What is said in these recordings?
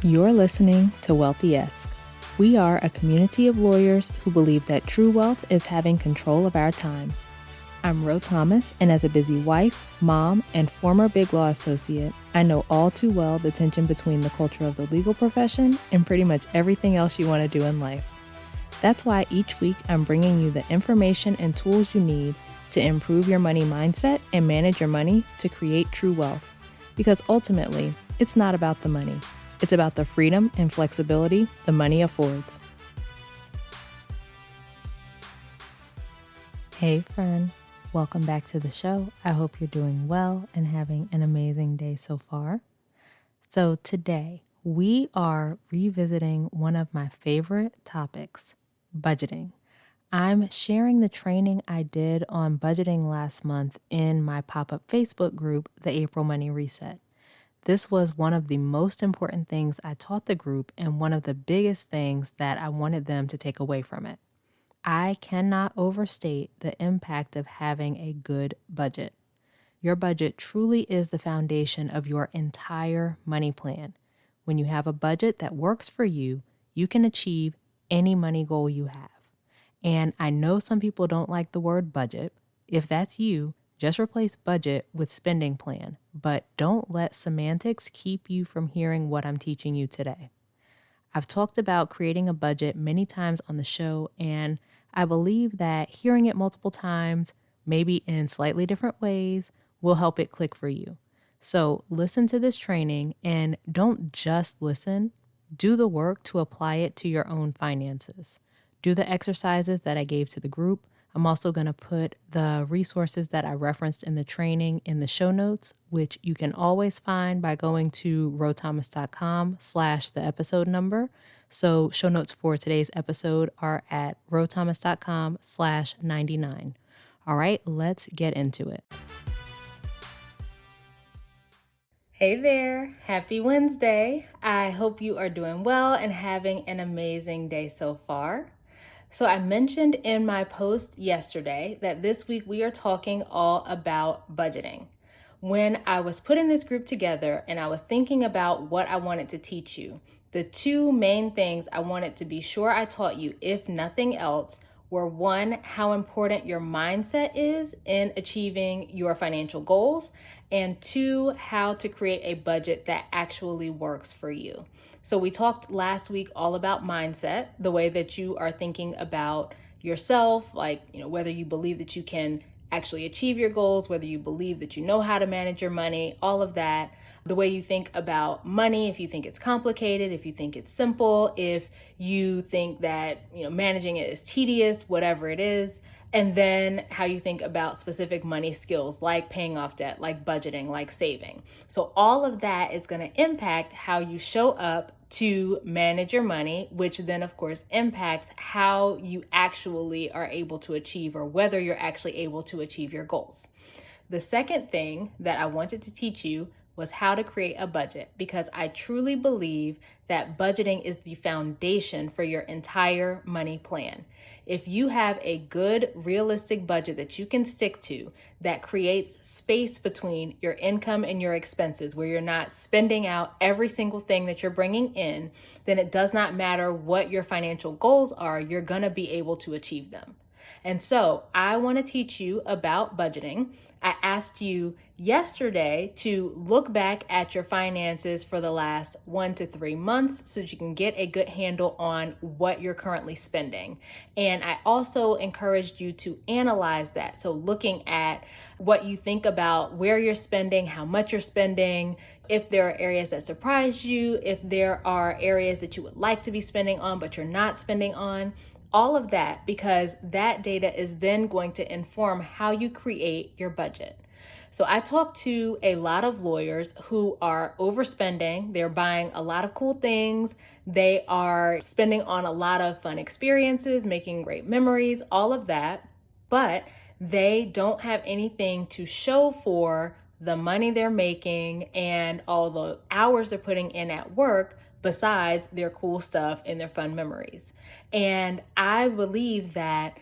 You're listening to Wealthy-esque. We are a community of lawyers who believe that true wealth is having control of our time. I'm Ro Thomas, and as a busy wife, mom, and former Big Law associate, I know all too well the tension between the culture of the legal profession and pretty much everything else you want to do in life. That's why each week I'm bringing you the information and tools you need to improve your money mindset and manage your money to create true wealth. Because ultimately, it's not about the money. It's about the freedom and flexibility the money affords. Hey friend, welcome back to the show. I hope you're doing well and having an amazing day so far. So today, we are revisiting one of my favorite topics, budgeting. I'm sharing the training I did on budgeting last month in my pop-up Facebook group, the April Money Reset. This was one of the most important things I taught the group and one of the biggest things that I wanted them to take away from it. I cannot overstate the impact of having a good budget. Your budget truly is the foundation of your entire money plan. When you have a budget that works for you, you can achieve any money goal you have. And I know some people don't like the word budget. If that's you, just replace budget with spending plan, but don't let semantics keep you from hearing what I'm teaching you today. I've talked about creating a budget many times on the show, and I believe that hearing it multiple times, maybe in slightly different ways, will help it click for you. So listen to this training and don't just listen. Do the work to apply it to your own finances. Do the exercises that I gave to the group. I'm also going to put the resources that I referenced in the training in the show notes, which you can always find by going to rothomas.com/the episode number. So show notes for today's episode are at rothomas.com/99. All right, let's get into it. Hey there, happy Wednesday. I hope you are doing well and having an amazing day so far. So I mentioned in my post yesterday that this week we are talking all about budgeting. When I was putting this group together and I was thinking about what I wanted to teach you, the two main things I wanted to be sure I taught you, if nothing else, were one, how important your mindset is in achieving your financial goals, and two, how to create a budget that actually works for you. So we talked last week all about mindset, the way that you are thinking about yourself, like, whether you believe that you can actually achieve your goals, whether you believe that you know how to manage your money, all of that. The way you think about money, if you think it's complicated, if you think it's simple, if you think that, managing it is tedious, whatever it is. And then how you think about specific money skills like paying off debt, like budgeting, like saving. So all of that is going to impact how you show up to manage your money, which then of course impacts how you actually are able to achieve, or whether you're actually able to achieve your goals. The second thing that I wanted to teach you was how to create a budget, because I truly believe that budgeting is the foundation for your entire money plan. If you have a good, realistic budget that you can stick to, that creates space between your income and your expenses, where you're not spending out every single thing that you're bringing in, then it does not matter what your financial goals are, you're going to be able to achieve them. And so I want to teach you about budgeting. I asked you yesterday to look back at your finances for the last 1 to 3 months so that you can get a good handle on what you're currently spending. And I also encouraged you to analyze that. So looking at what you think about where you're spending, how much you're spending, if there are areas that surprise you, if there are areas that you would like to be spending on but you're not spending on. All of that, because that data is then going to inform how you create your budget. So I talked to a lot of lawyers who are overspending. They're buying a lot of cool things. They are spending on a lot of fun experiences, making great memories, all of that. But they don't have anything to show for the money they're making and all the hours they're putting in at work besides their cool stuff and their fun memories. And I believe that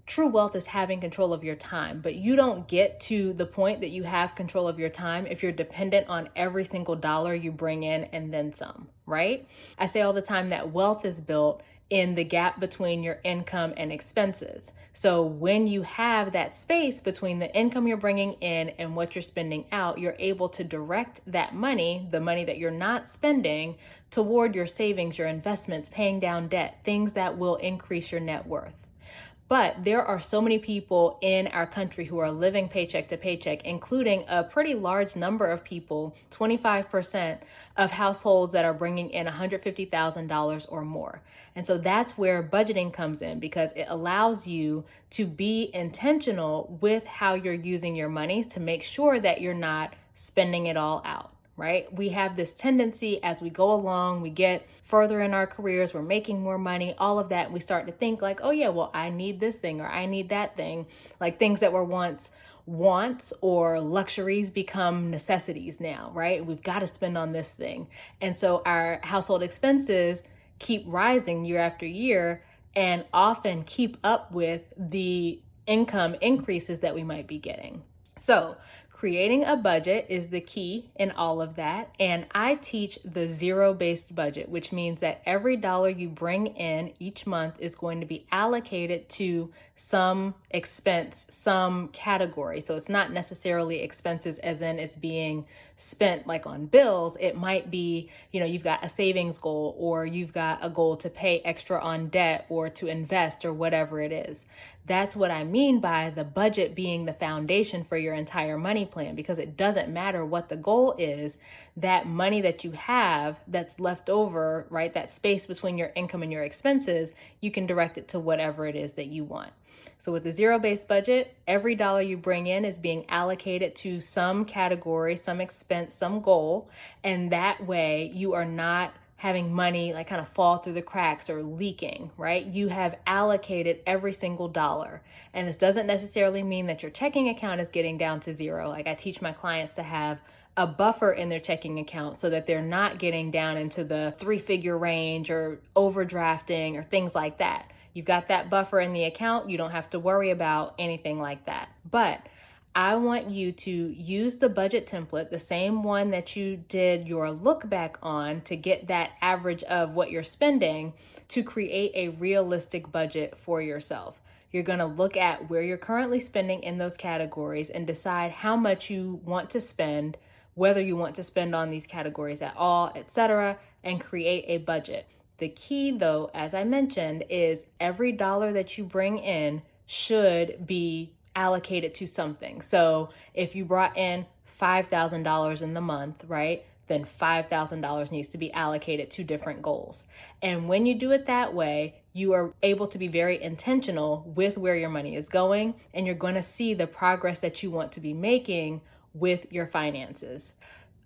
True wealth is having control of your time, but you don't get to the point that you have control of your time if you're dependent on every single dollar you bring in and then some, right? I say all the time that wealth is built in the gap between your income and expenses. So when you have that space between the income you're bringing in and what you're spending out, you're able to direct that money, the money that you're not spending, toward your savings, your investments, paying down debt, things that will increase your net worth. But there are so many people in our country who are living paycheck to paycheck, including a pretty large number of people, 25% of households that are bringing in $150,000 or more. And so that's where budgeting comes in, because it allows you to be intentional with how you're using your money to make sure that you're not spending it all out. Right? We have this tendency as we go along, we get further in our careers, we're making more money, all of that. And we start to think like, oh yeah, well, I need this thing or I need that thing. Like things that were once wants or luxuries become necessities now, right? We've got to spend on this thing. And so our household expenses keep rising year after year and often keep up with the income increases that we might be getting. So creating a budget is the key in all of that. And I teach the zero-based budget, which means that every dollar you bring in each month is going to be allocated to some expense, some category. So it's not necessarily expenses as in it's being spent like on bills. It might be, you've got a savings goal, or you've got a goal to pay extra on debt or to invest or whatever it is. That's what I mean by the budget being the foundation for your entire money plan, because it doesn't matter what the goal is, that money that you have that's left over, right, that space between your income and your expenses, you can direct it to whatever it is that you want. So with the zero-based budget, every dollar you bring in is being allocated to some category, some expense, some goal, and that way you are not having money like kind of fall through the cracks or leaking, right? You have allocated every single dollar. And this doesn't necessarily mean that your checking account is getting down to zero. Like I teach my clients to have a buffer in their checking account so that they're not getting down into the 3-figure range or overdrafting or things like that. You've got that buffer in the account. You don't have to worry about anything like that. But I want you to use the budget template, the same one that you did your look back on to get that average of what you're spending, to create a realistic budget for yourself. You're going to look at where you're currently spending in those categories and decide how much you want to spend, whether you want to spend on these categories at all, etc., and create a budget. The key, though, as I mentioned, is every dollar that you bring in should be allocated to something. So if you brought in $5,000 in the month, right, then $5,000 needs to be allocated to different goals. And when you do it that way, you are able to be very intentional with where your money is going, and you're going to see the progress that you want to be making with your finances.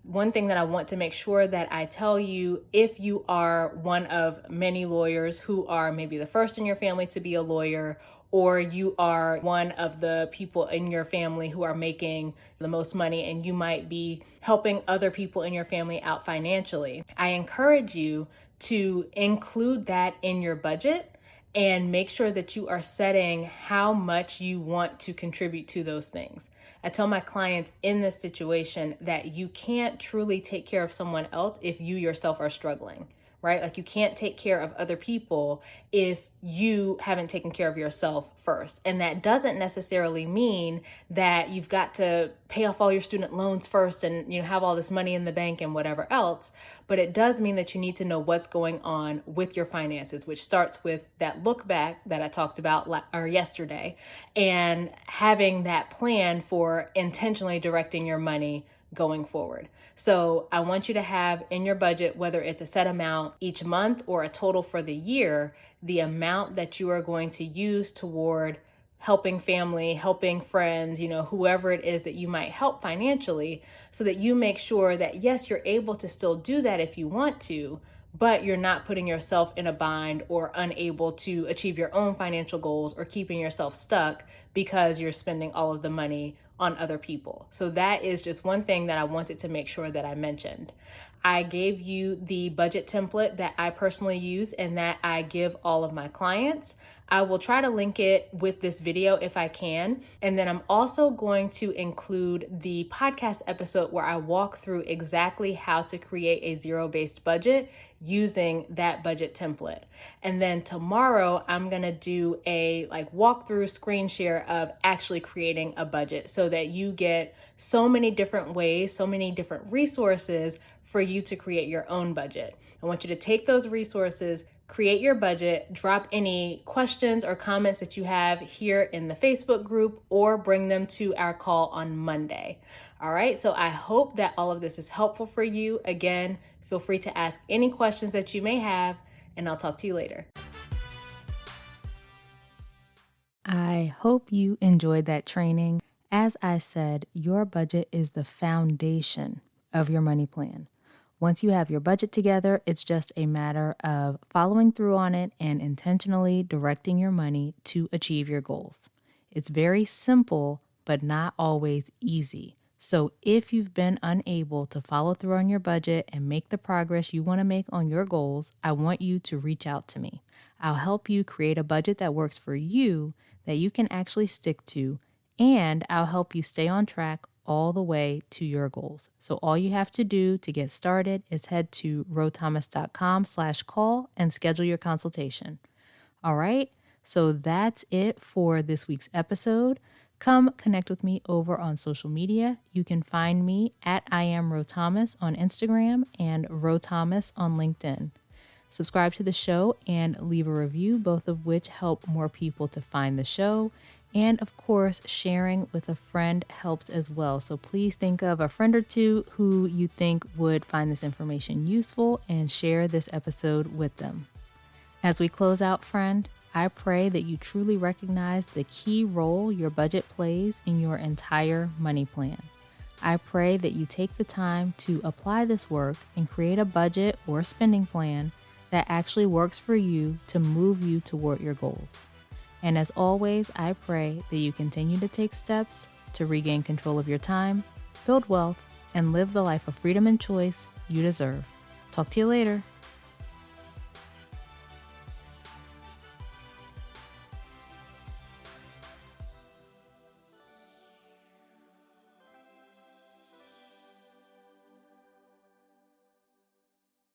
One thing that I want to make sure that I tell you, if you are one of many lawyers who are maybe the first in your family to be a lawyer, or you are one of the people in your family who are making the most money and you might be helping other people in your family out financially, I encourage you to include that in your budget and make sure that you are setting how much you want to contribute to those things. I tell my clients in this situation that you can't truly take care of someone else if you yourself are struggling, right? Like you can't take care of other people if you haven't taken care of yourself first. And that doesn't necessarily mean that you've got to pay off all your student loans first and have all this money in the bank and whatever else. But it does mean that you need to know what's going on with your finances, which starts with that look back that I talked about yesterday, and having that plan for intentionally directing your money going forward. So I want you to have in your budget, whether it's a set amount each month or a total for the year, the amount that you are going to use toward helping family, helping friends, whoever it is that you might help financially, so that you make sure that, yes, you're able to still do that if you want to, but you're not putting yourself in a bind or unable to achieve your own financial goals or keeping yourself stuck because you're spending all of the money on other people. So that is just one thing that I wanted to make sure that I mentioned. I gave you the budget template that I personally use and that I give all of my clients. I will try to link it with this video if I can. And then I'm also going to include the podcast episode where I walk through exactly how to create a zero-based budget using that budget template. And then tomorrow I'm going to do a walkthrough screen share of actually creating a budget so that you get so many different ways, so many different resources for you to create your own budget. I want you to take those resources, create your budget, drop any questions or comments that you have here in the Facebook group, or bring them to our call on Monday. All right, so I hope that all of this is helpful for you. Again, feel free to ask any questions that you may have, and I'll talk to you later. I hope you enjoyed that training. As I said, your budget is the foundation of your money plan. Once you have your budget together, it's just a matter of following through on it and intentionally directing your money to achieve your goals. It's very simple, but not always easy. So if you've been unable to follow through on your budget and make the progress you want to make on your goals, I want you to reach out to me. I'll help you create a budget that works for you, that you can actually stick to, and I'll help you stay on track all the way to your goals. So all you have to do to get started is head to rothomas.com/call and schedule your consultation. All right, so that's it for this week's episode. Come connect with me over on social media. You can find me at IamRoThomas on Instagram and RoThomas on LinkedIn. Subscribe to the show and leave a review, both of which help more people to find the show. And of course, sharing with a friend helps as well. So please think of a friend or two who you think would find this information useful and share this episode with them. As we close out, friend, I pray that you truly recognize the key role your budget plays in your entire money plan. I pray that you take the time to apply this work and create a budget or spending plan that actually works for you to move you toward your goals. And as always, I pray that you continue to take steps to regain control of your time, build wealth, and live the life of freedom and choice you deserve. Talk to you later.